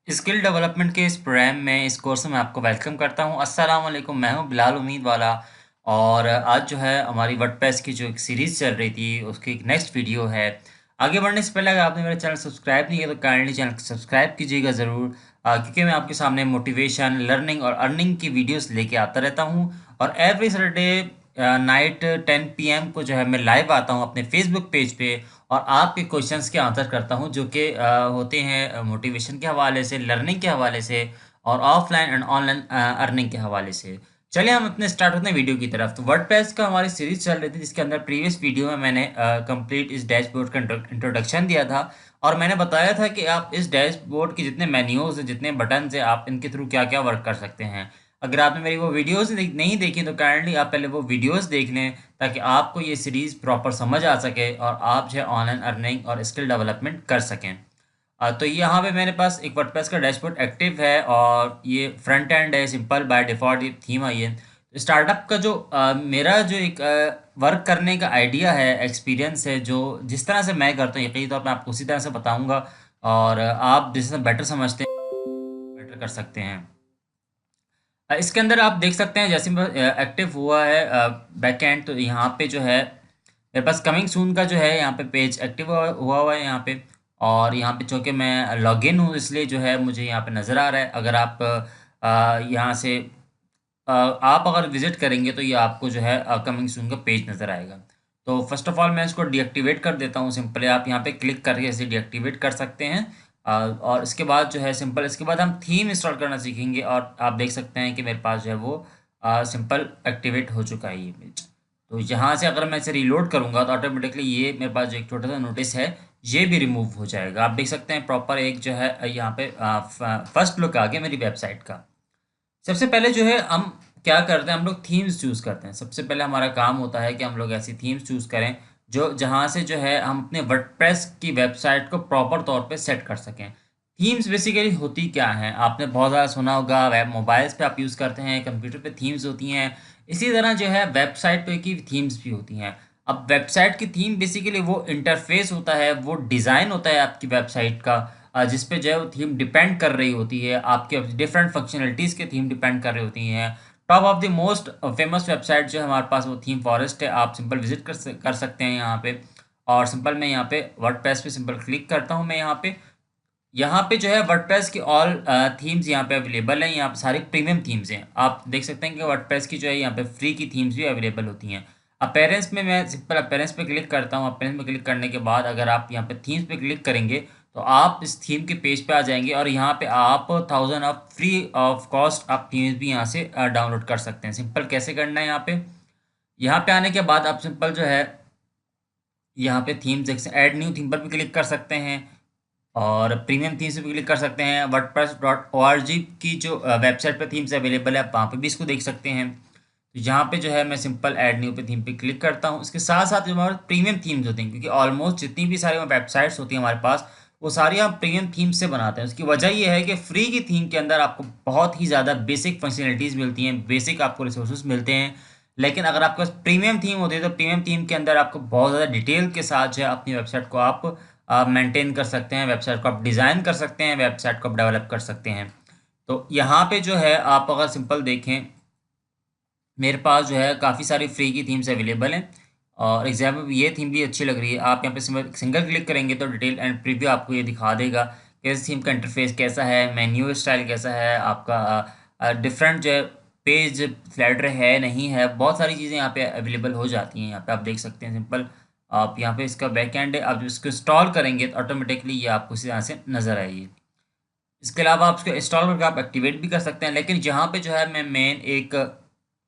Skill development के इस programme में इस कोर्स में आपको वेलकम करता हूँ। अस्सलाम वालेकुम, मैं हूँ बिलाल उम्मीद वाला। और आज जो है हमारी वर्डप्रेस की जो एक सीरीज़ चल रही थी उसकी एक नेक्स्ट वीडियो है। आगे बढ़ने से पहले अगर आपने मेरा चैनल सब्सक्राइब नहीं किया तो काइंडली चैनल को सब्सक्राइब कीजिएगा ज़रूर, क्योंकि मैं आपके सामने मोटिवेशन, लर्निंग और अर्निंग की वीडियोस लेके आता रहता हूँ। और एवरी सैटरडे नाइट 10 PM को जो है मैं लाइव आता हूँ अपने फेसबुक पेज पे और आपके क्वेश्चंस के आंसर करता हूँ जो कि होते हैं मोटिवेशन के हवाले से, लर्निंग के हवाले से और ऑफलाइन एंड ऑनलाइन अर्निंग के हवाले से। चलिए हम अपने स्टार्ट होते हैं वीडियो की तरफ। तो वर्डप्रेस का हमारी सीरीज चल रही थी जिसके अंदर प्रीवियस वीडियो में मैंने कंप्लीट इस डैशबोर्ड का इंट्रोडक्शन दिया था और मैंने बताया था कि आप इस डैशबोर्ड के जितने मेन्यूज हैं, जितने बटन हैं, आप इनके थ्रू क्या क्या वर्क कर सकते हैं। अगर आपने मेरी वो वीडियोस नहीं देखी तो काइंडली आप पहले वो वीडियोस देख लें ताकि आपको ये सीरीज़ प्रॉपर समझ आ सके और आप जो है ऑनलाइन अर्निंग और स्किल डेवलपमेंट कर सकें। तो यहाँ पे मेरे पास एक वर्डप्रेस का डैशबोर्ड एक्टिव है और ये फ्रंट एंड है, सिंपल बाय डिफ़ॉल्ट ये थीम आई है। स्टार्टअप का जो मेरा जो एक वर्क करने का आइडिया है, एक्सपीरियंस है, जो जिस तरह से मैं करता हूँ यकीनी तौर पे आपको उसी तरह से बताऊँगा और आप जिस बेटर समझते हैं, बेटर कर सकते हैं। इसके अंदर आप देख सकते हैं जैसे एक्टिव हुआ है बैक एंड, तो यहाँ पे जो है मेरे पास कमिंग सून का जो है यहाँ पे पेज एक्टिव हुआ है यहाँ पे। और यहाँ पे चूँकि मैं लॉगिन हूँ इसलिए जो है मुझे यहाँ पे नज़र आ रहा है। अगर आप यहाँ से आप अगर विजिट करेंगे तो ये आपको जो है कमिंग सून का पेज नज़र आएगा। तो फर्स्ट ऑफ ऑल मैं इसको डीएक्टिवेट कर देता हूँ। सिंपली आप यहाँ पे क्लिक करके इसे डीएक्टिवेट कर सकते हैं। और इसके बाद जो है सिंपल इसके बाद हम थीम इंस्टॉल करना सीखेंगे और आप देख सकते हैं कि मेरे पास जो है वो सिंपल एक्टिवेट हो चुका है ये पेज। तो यहाँ से अगर मैं इसे रीलोड करूँगा तो ऑटोमेटिकली ये मेरे पास जो एक छोटा सा नोटिस है ये भी रिमूव हो जाएगा। आप देख सकते हैं प्रॉपर एक जो है यहाँ पे फर्स्ट लुक आ गया मेरी वेबसाइट का। सबसे पहले जो है हम क्या करते हैं, हम लोग थीम्स चूज़ करते हैं। सबसे पहले हमारा काम होता है कि हम लोग ऐसी थीम्स चूज़ करें जो जहाँ से जो है हम अपने वर्डप्रेस की वेबसाइट को प्रॉपर तौर पे सेट कर सकें। थीम्स बेसिकली होती क्या हैं, आपने बहुत ज़्यादा सुना होगा, वेब मोबाइल्स पे आप यूज़ करते हैं, कंप्यूटर पे थीम्स होती हैं। इसी तरह जो है वेबसाइट पे की थीम्स भी होती हैं। अब वेबसाइट की थीम बेसिकली वो इंटरफेस होता है, वो डिज़ाइन होता है आपकी वेबसाइट का, जिस पे जो है वो थीम डिपेंड कर रही होती है, आपके डिफरेंट फंक्शनलिटीज़ के थीम डिपेंड कर रही होती हैं। Top of the most famous website जो है हमारे पास वो थीम फॉरेस्ट है। आप सिंपल विजिट कर सकते हैं यहाँ पे। और सिंपल मैं यहाँ पे वर्डप्रेस पे सिंपल क्लिक करता हूँ मैं यहाँ पे जो है वर्डप्रेस की ऑल थीम्स यहाँ पे अवेलेबल हैं। यहाँ पे सारी प्रीमियम थीम्स हैं। आप देख सकते हैं कि वर्डप्रेस की जो है यहाँ पे फ्री की थीम्स भी अवेलेबल होती हैं। अपीयरेंस में मैं सिंपल अपीयरेंस पे क्लिक करता हूँ। अपीयरेंस पे क्लिक करने के बाद अगर आप यहाँ पे थीम्स पे क्लिक करेंगे तो आप इस थीम के पेज पे आ जाएंगे और यहाँ पे आप 1000 ऑफ फ्री ऑफ कॉस्ट आप थीम्स भी यहाँ से डाउनलोड कर सकते हैं। सिंपल कैसे करना है, यहाँ पे आने के बाद आप सिंपल जो है यहाँ पे थीम्स देख सकते हैं, ऐड न्यू थीम पर भी क्लिक कर सकते हैं और प्रीमियम थीम्स पे भी क्लिक कर सकते हैं। wordpress.org की जो वेबसाइट पे थीम्स अवेलेबल है आप वहाँ पे भी इसको देख सकते हैं। तो यहाँ पे जो है मैं सिंपल ऐड न्यू पे थीम पे क्लिक करता हूँ। इसके साथ साथ जो हमारे प्रीमियम थीम्स होती हैं, क्योंकि ऑलमोस्ट जितनी भी सारी वेबसाइट्स होती हैं हमारे पास वो सारी हम प्रीमियम थीम से बनाते हैं। उसकी वजह ये है कि फ्री की थीम के अंदर आपको बहुत ही ज़्यादा बेसिक फंक्शनलिटीज़ मिलती हैं, बेसिक आपको रिसोर्सेज मिलते हैं। लेकिन अगर आपके पास प्रीमियम थीम होती है तो प्रीमियम थीम के अंदर आपको बहुत ज़्यादा डिटेल के साथ जो है अपनी वेबसाइट को आप मेंटेन कर सकते हैं, वेबसाइट को आप डिज़ाइन कर सकते हैं, वेबसाइट को आप डेवलप कर सकते हैं। तो यहाँ पे जो है आप अगर सिंपल देखें, मेरे पास जो है काफ़ी सारी फ्री की थीम्स अवेलेबल हैं और एग्जाम्पल ये थीम भी अच्छी लग रही है। आप यहाँ पे सिंगल क्लिक करेंगे तो डिटेल एंड प्रीव्यू आपको ये दिखा देगा कि इस थीम का इंटरफेस कैसा है, मेन्यू स्टाइल कैसा है, आपका डिफरेंट जो है पेज फ्लैटर है नहीं है, बहुत सारी चीज़ें यहाँ पे अवेलेबल हो जाती हैं। यहाँ पे आप देख सकते हैं सिंपल आप यहाँ पे इसका बैक एंड है, आप इसको इंस्टॉल करेंगे तो ऑटोमेटिकली ये आपको इसी तरह से नज़र आएगी। इसके अलावा आप इसको इंस्टॉल करके आप एक्टिवेट भी कर सकते हैं। लेकिन जहाँ पे जो है मैं मेन एक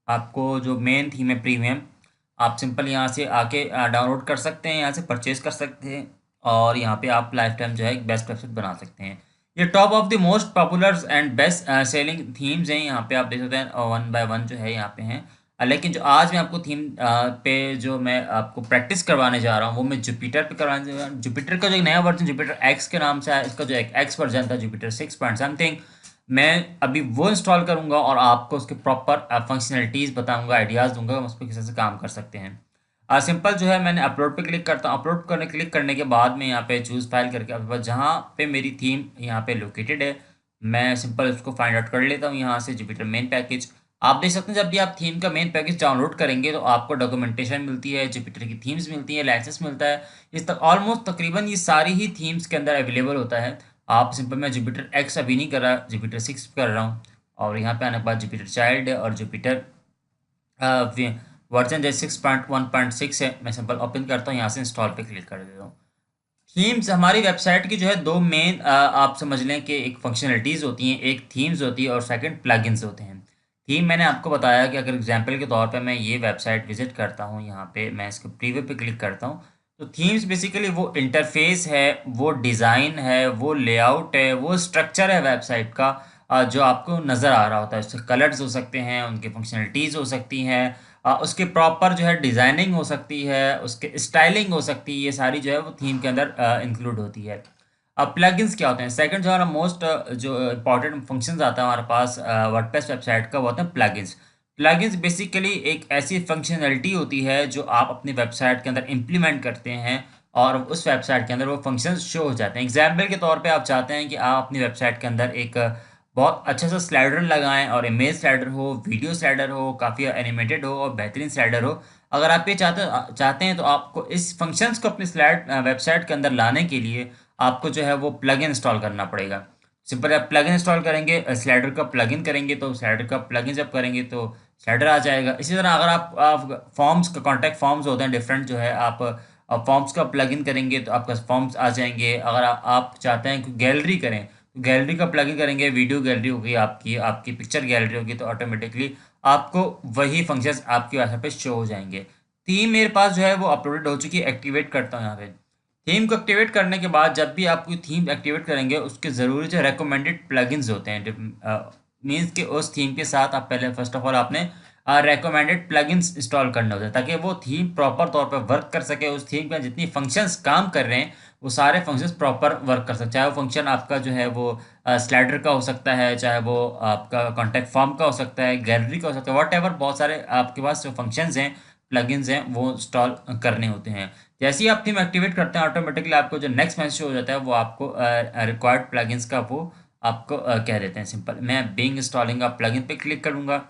आपको जो मेन थीम है प्रीमियम, आप सिंपल यहाँ से आके डाउनलोड कर सकते हैं, यहाँ से परचेज कर सकते हैं और यहाँ पे आप लाइफ टाइम जो है एक बेस्ट वेबसाइट बना सकते हैं। ये top of the most popular and best selling themes हैं। यहाँ पे आप देख सकते हैं वन बाय वन जो है यहाँ पे हैं। लेकिन जो आज मैं आपको थीम पे जो मैं आपको प्रैक्टिस करवाने जा रहा हूँ वो मैं जुपिटर पे करवाने जा रहा हूँ। जुपिटर का जो एक नया वर्जन जुपिटर एक्स के नाम से है, इसका जो एक एक्स वर्जन था जुपिटर 6 पॉइंट समथिंग, मैं अभी वो इंस्टॉल करूँगा और आपको उसके प्रॉपर फंक्शनलिटीज़ बताऊँगा, आइडियाज़ दूँगा हम उस पर किस तरह से काम कर सकते हैं। सिंपल जो है मैंने अपलोड पे क्लिक करता हूँ। अपलोड क्लिक करने के बाद में यहाँ पे चूज़ फाइल करके आपके पास जहाँ पे मेरी थीम यहाँ पे लोकेटेड है मैं सिंपल उसको फाइंड आउट कर लेता हूँ यहाँ से जुपिटर मेन पैकेज। आप देख सकते हैं जब भी आप थीम का मेन पैकेज डाउनलोड करेंगे तो आपको डॉक्यूमेंटेशन मिलती है, जुपिटर की थीम्स मिलती है, लाइसेंस मिलता है। इस तक ऑलमोस्ट तकरीबन ये सारी ही थीम्स के अंदर अवेलेबल होता है। आप सिंपल, मैं जुपिटर एक्स अभी नहीं कर रहा, जुपिटर 6 कर रहा हूँ। और यहाँ पे आने के बाद जुपिटर चाइल्ड है और जुपिटर वर्जन जैसे 6.1.6 है। मैं सिंपल ओपन करता हूँ, यहाँ से इंस्टॉल पे क्लिक कर देता हूँ। थीम्स हमारी वेबसाइट की जो है दो मेन आप समझ लें कि एक फंक्शनलिटीज़ होती हैं, एक थीम्स होती है और सेकंड प्लगइन्स होते हैं। थीम मैंने आपको बताया कि अगर एग्जांपल के तौर पे मैं ये वेबसाइट विजिट करता हूँ, यहाँ पे मैं इसके प्रीव्यू पे क्लिक करता हूँ, तो थीम्स बेसिकली वो इंटरफेस है, वो डिज़ाइन है, वो लेआउट है, वो स्ट्रक्चर है वेबसाइट का, जो आपको नज़र आ रहा होता है। उसके कलर्स हो सकते हैं, उनकी फंक्शनलिटीज़ हो सकती हैं, उसके प्रॉपर जो है डिज़ाइनिंग हो सकती है, उसके स्टाइलिंग हो सकती है, ये सारी जो है वो थीम के अंदर इंक्लूड होती है। अब प्लगइन्स क्या होते हैं? सेकंड जो हमारा मोस्ट जो इम्पोर्टेंट फंक्शंस आता है हमारे पास वर्डप्रेस वेबसाइट का, वो होता है प्लगइन्स। प्लगइन्स बेसिकली एक ऐसी फंक्शनैलिटी होती है जो आप अपनी वेबसाइट के अंदर इम्प्लीमेंट करते हैं और उस वेबसाइट के अंदर वो फंक्शंस शो हो जाते हैं। एग्जाम्पल के तौर पे आप चाहते हैं कि आप अपनी वेबसाइट के अंदर एक बहुत अच्छा सा स्लाइडर लगाएं, और इमेज स्लाइडर हो, वीडियो स्लाइडर हो, काफ़ी एनिमेटेड हो और बेहतरीन स्लाइडर हो। अगर आप ये चाहते हैं तो आपको इस फंक्शंस को अपनी वेबसाइट के अंदर लाने के लिए आपको जो है वो प्लगइन इंस्टॉल करना पड़ेगा। सिंपल आप प्लगइन इंस्टॉल करेंगे, स्लाइडर का प्लगइन करेंगे तो स्लाइडर का प्लगइन जब करेंगे तो स्लाइडर आ जाएगा। इसी तरह अगर आप फॉर्म्स का कॉन्टैक्ट फॉर्म्स होते हैं डिफरेंट, जो है आप फॉर्म्स का प्लगइन करेंगे तो आपका फॉर्म्स आ जाएंगे। अगर आप चाहते हैं कि गैलरी करें तो गैलरी का प्लगइन करेंगे, वीडियो गैलरी होगी, आपकी आपकी पिक्चर गैलरी होगी, तो ऑटोमेटिकली आपको वही फंक्शंस आपकी वेबसाइट पे शो हो जाएंगे। थीम मेरे पास जो है वो अपलोडेड हो चुकी है, एक्टिवेट करता हूँ यहाँ पे। थीम को एक्टिवेट करने के बाद जब भी आप कोई थीम एक्टिवेट करेंगे उसके ज़रूरी जो रिकमेंडेड प्लगइन्स होते हैं, मीन्स कि उस थीम के साथ आप पहले फर्स्ट ऑफ ऑल आपने रिकमेंडेड प्लगइन्स इंस्टॉल करने होते हैं ताकि वो थीम प्रॉपर तौर पे वर्क कर सके। उस थीम में जितनी फंक्शंस काम कर रहे हैं वो सारे फंक्शंस प्रॉपर वर्क कर सके। चाहे वो फंक्शन आपका जो है वो स्लाइडर का हो सकता है, चाहे वो आपका कॉन्टैक्ट फॉर्म का हो सकता है, गैलरी का हो सकता है, वॉट एवर, बहुत सारे आपके पास जो फंक्शंस हैं, प्लगइन्स हैं, वो इंस्टॉल करने होते हैं। जैसे ही आप थीम एक्टिवेट करते हैं ऑटोमेटिकली आपको जो नेक्स्ट मैसेज हो जाता है वो आपको रिक्वायर्ड प्लगइन्स का वो आपको कह देते हैं। सिंपल मैं बीइंग इंस्टॉलिंग अ प्लगइन पे क्लिक करूंगा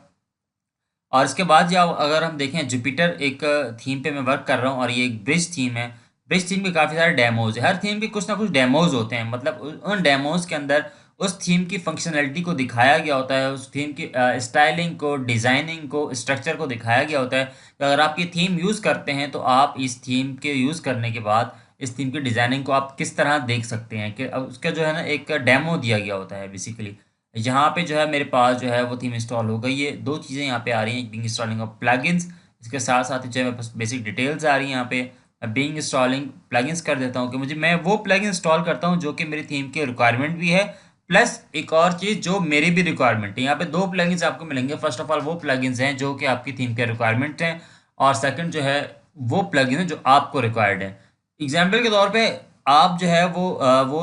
और इसके बाद या अगर हम देखें जुपिटर एक थीम पे मैं वर्क कर रहा हूँ और ये एक ब्रिज थीम है। ब्रिज थीम के काफ़ी सारे डेमोज है, हर थीम के कुछ ना कुछ डेमोज होते हैं, मतलब उन डेमोज के अंदर उस थीम की फंक्शनैलिटी को दिखाया गया होता है, उस थीम की स्टाइलिंग को, डिज़ाइनिंग को, स्ट्रक्चर को दिखाया गया होता है कि अगर आप ये थीम यूज़ करते हैं तो आप इस थीम के यूज़ करने के बाद इस थीम की डिज़ाइनिंग को आप किस तरह देख सकते हैं, कि अब उसका जो है ना एक डेमो दिया गया होता है बेसिकली। यहाँ पे जो है मेरे पास जो है वो थीम इंस्टॉल हो गई है। 2 चीज़ें यहाँ पे आ रही हैं, बीइंग इंस्टॉलिंग ऑफ प्लगइन्स, इसके साथ-साथ जो है मेरे पास बेसिक डिटेल्स आ रही हैं यहाँ पे। मैं बीइंग इंस्टॉलिंग प्लगइन्स कर देता हूँ कि मुझे मैं वो प्लगइन इंस्टॉल करता हूँ जो कि मेरी थीम की रिक्वायरमेंट भी है, प्लस एक और चीज़ जो मेरी भी रिक्वायरमेंट है। यहाँ पे 2 प्लगइन्स आपको मिलेंगे। फर्स्ट ऑफ ऑल वो प्लगइन्स हैं जो कि आपकी थीम के रिक्वायरमेंट हैं, और सेकंड जो है वो प्लगइन है जो आपको रिक्वायर्ड है। एग्जाम्पल के तौर पे आप जो है वो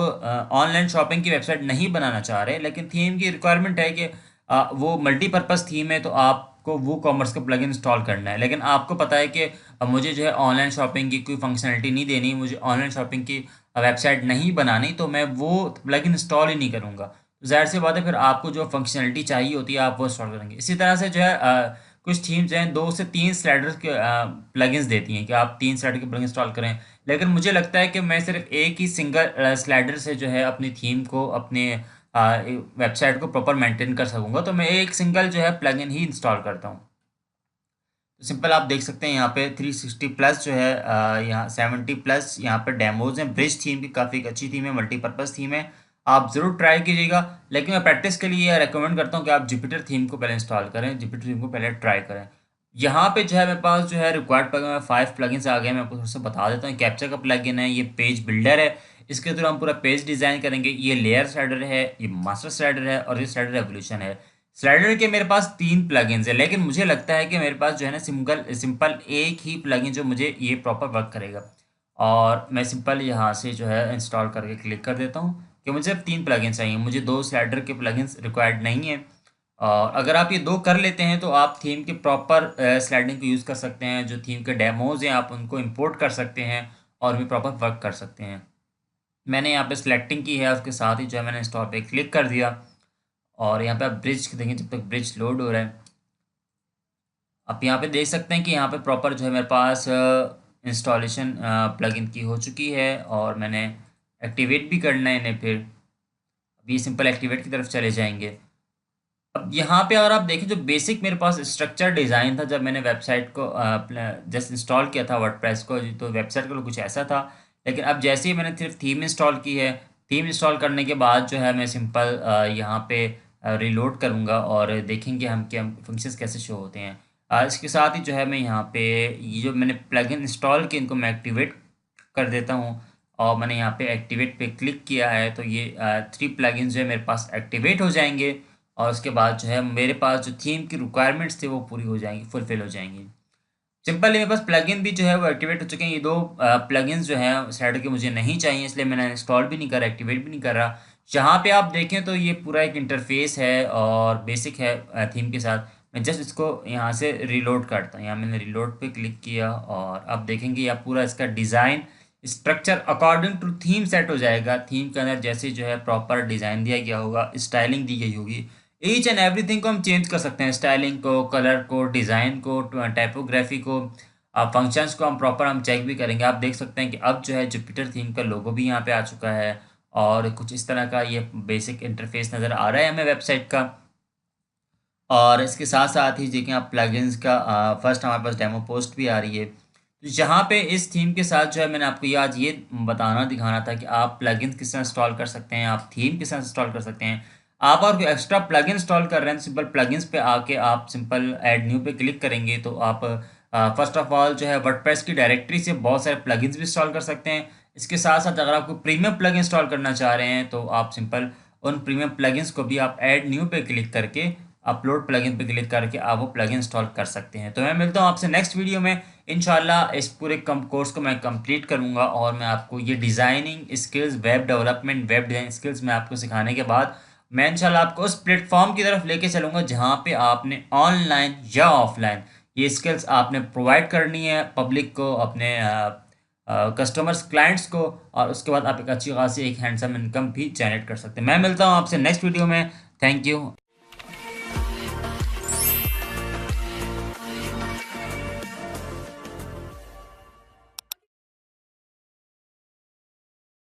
ऑनलाइन शॉपिंग की वेबसाइट नहीं बनाना चाह रहे, लेकिन थीम की रिक्वायरमेंट है कि वो मल्टीपर्पज़ थीम है तो आपको वो कॉमर्स का प्लगइन इंस्टॉल करना है। लेकिन आपको पता है कि मुझे जो है ऑनलाइन शॉपिंग की कोई फंक्शनलिटी नहीं देनी, मुझे ऑनलाइन शॉपिंग की वेबसाइट नहीं बनानी, तो मैं वो प्लगइन इंस्टॉल ही नहीं करूँगा। तो ज़ाहिर सी बात है फिर आपको जो फंक्शनलिटी चाहिए होती है आप वो इंस्टॉल करेंगे। इसी तरह से जो है कुछ थीम्स हैं 2 से 3 स्लाइडर्स के प्लगइन्स देती हैं कि आप 3 स्लाइडर के प्लगइन इंस्टॉल करें। लेकिन मुझे लगता है कि मैं सिर्फ एक ही सिंगल स्लाइडर से जो है अपनी थीम को, अपने वेबसाइट को प्रॉपर मेंटेन कर सकूंगा, तो मैं एक सिंगल जो है प्लगइन ही इंस्टॉल करता हूँ। तो सिंपल आप देख सकते हैं यहाँ पे 360 प्लस जो है यहाँ 70 प्लस यहाँ पे डेमोज हैं। ब्रिज थीम की काफ़ी एक अच्छी थीम है, मल्टीपर्पज़ थीम है, आप ज़रूर ट्राई कीजिएगा। लेकिन मैं प्रैक्टिस के लिए रेकमेंड करता हूँ कि आप जुपिटर थीम को पहले इंस्टॉल करें, जुपिटर थीम को पहले ट्राई करें। यहाँ पे जो है मेरे पास जो है रिक्वायर्ड प्लगइन में 5 प्लगइन्स आ गए। मैं आपको थोड़ा सा बता देता हूँ। कैप्चर का प्लगइन है, ये पेज बिल्डर है, इसके थ्रू हम पूरा पेज डिज़ाइन करेंगे। ये लेयर स्लाइडर है, ये मास्टर स्लाइडर है और ये स्लाइडर रेवोल्यूशन है। स्लाइडर के मेरे पास 3 प्लगइन्स है, लेकिन मुझे लगता है कि मेरे पास जो है ना सिंगल सिंपल एक ही प्लगइन जो मुझे ये प्रॉपर वर्क करेगा। और मैं सिंपल यहाँ से जो है इंस्टॉल करके क्लिक कर देता हूँ कि मुझे अब 3 प्लगइन्स चाहिए, मुझे 2 स्लाइडर के प्लगइन्स रिक्वायर्ड नहीं है। और अगर आप ये 2 कर लेते हैं तो आप थीम के प्रॉपर स्लाइडिंग को यूज़ कर सकते हैं। जो थीम के डेमोज हैं आप उनको इंपोर्ट कर सकते हैं और भी प्रॉपर वर्क कर सकते हैं। मैंने यहाँ पे सिलेक्टिंग की है, उसके साथ ही जो है मैंने इंस्टॉल पे क्लिक कर दिया। और यहाँ पे आप ब्रिज देखें जब तक ब्रिज लोड हो रहा है। आप यहाँ पे देख सकते हैं कि यहाँ पे प्रॉपर जो है मेरे पास इंस्टॉलेशन प्लगइन की हो चुकी है और मैंने एक्टिवेट भी करना है इन्हें। फिर अभी सिंपल एक्टिवेट की तरफ चले जाएंगे। अब यहाँ पे अगर आप देखें जो बेसिक मेरे पास स्ट्रक्चर डिज़ाइन था जब मैंने वेबसाइट को जस्ट इंस्टॉल किया था वर्डप्रेस को, तो वेबसाइट का कुछ ऐसा था। लेकिन अब जैसे ही मैंने सिर्फ थीम इंस्टॉल की है, थीम इंस्टॉल करने के बाद जो है मैं सिंपल यहाँ पे रिलोड करूँगा और देखेंगे हम कि हम फंक्शंस कैसे शो होते हैं। इसके साथ ही जो है मैं यहाँ पे ये जो मैंने प्लगइन इंस्टॉल किए इनको मैं एक्टिवेट कर देता हूँ। और मैंने यहाँ पे एक्टिवेट पे क्लिक किया है तो ये 3 प्लगइन्स जो है मेरे पास एक्टिवेट हो जाएंगे। और उसके बाद जो है मेरे पास जो थीम की रिक्वायरमेंट्स थे वो पूरी हो जाएंगी, फुलफिल हो जाएंगी। सिंपल मेरे पास प्लगइन भी जो है वो एक्टिवेट हो चुके हैं। ये 2 प्लगइन्स जो हैं स्लाइडर के मुझे नहीं चाहिए, इसलिए मैंने इंस्टॉल भी नहीं करा, एक्टिवेट भी नहीं कर रहा। जहाँ पे आप देखें तो ये पूरा एक इंटरफेस है और बेसिक है थीम के साथ। मैं जस्ट इसको यहाँ से रिलोड करता हूँ। यहाँ मैंने रिलोड पे क्लिक किया और अब देखेंगे यहाँ पूरा इसका design structure according to theme set हो जाएगा। थीम के अंदर जैसे जो है प्रॉपर डिज़ाइन दिया गया होगा, स्टाइलिंग दी गई होगी, ईच एंड एवरीथिंग को हम चेंज कर सकते हैं। स्टाइलिंग को, कलर को, डिज़ाइन को, टाइपोग्राफी को, फंक्शंस को हम प्रॉपर हम चेक भी करेंगे। आप देख सकते हैं कि अब जो है जुपिटर थीम का लोगो भी यहाँ पे आ चुका है और कुछ इस तरह का ये बेसिक इंटरफेस नज़र आ रहा है हमें वेबसाइट का। और इसके साथ साथ ही देखें आप प्लगइन्स का फर्स्ट हमारे पास डेमो पोस्ट भी आ रही है। तो यहाँ पे इस थीम के साथ जो है मैंने आपको ये आज ये बताना दिखाना था कि आप प्लगइन्स किस तरह इंस्टॉल कर सकते हैं, आप थीम किस तरह इंस्टॉल कर सकते हैं। आप और कोई एक्स्ट्रा प्लगइन इंस्टॉल कर रहे हैं, सिंपल प्लगइन्स पे आके आप सिंपल ऐड न्यू पे क्लिक करेंगे तो आप फर्स्ट ऑफ ऑल जो है वर्डप्रेस की डायरेक्टरी से बहुत सारे प्लगइन्स भी इंस्टॉल कर सकते हैं। इसके साथ साथ अगर आपको प्रीमियम प्लग इंस्टॉल करना चाह रहे हैं तो आप सिंपल उन प्रीमियम प्लगइन्स को भी आप ऐड न्यू पे क्लिक करके, अपलोड प्लगइन पे क्लिक करके आप वो प्लगइन इंस्टॉल कर सकते हैं। तो मैं मिलता हूँ आपसे नेक्स्ट वीडियो में। इंशाल्लाह इस पूरे कोर्स को मैं कंप्लीट करूँगा और मैं आपको ये designing skills, web development, web design skills मैं आपको सिखाने के बाद मैं इंशाल्लाह आपको उस प्लेटफॉर्म की तरफ लेके चलूँगा जहाँ पे आपने ऑनलाइन या ऑफलाइन ये स्किल्स आपने प्रोवाइड करनी है पब्लिक को, अपने कस्टमर्स, क्लाइंट्स को। और उसके बाद आप एक अच्छी खासी एक हैंडसम इनकम भी जनरेट कर सकते हैं। मैं मिलता हूँ आपसे नेक्स्ट वीडियो में। Thank you.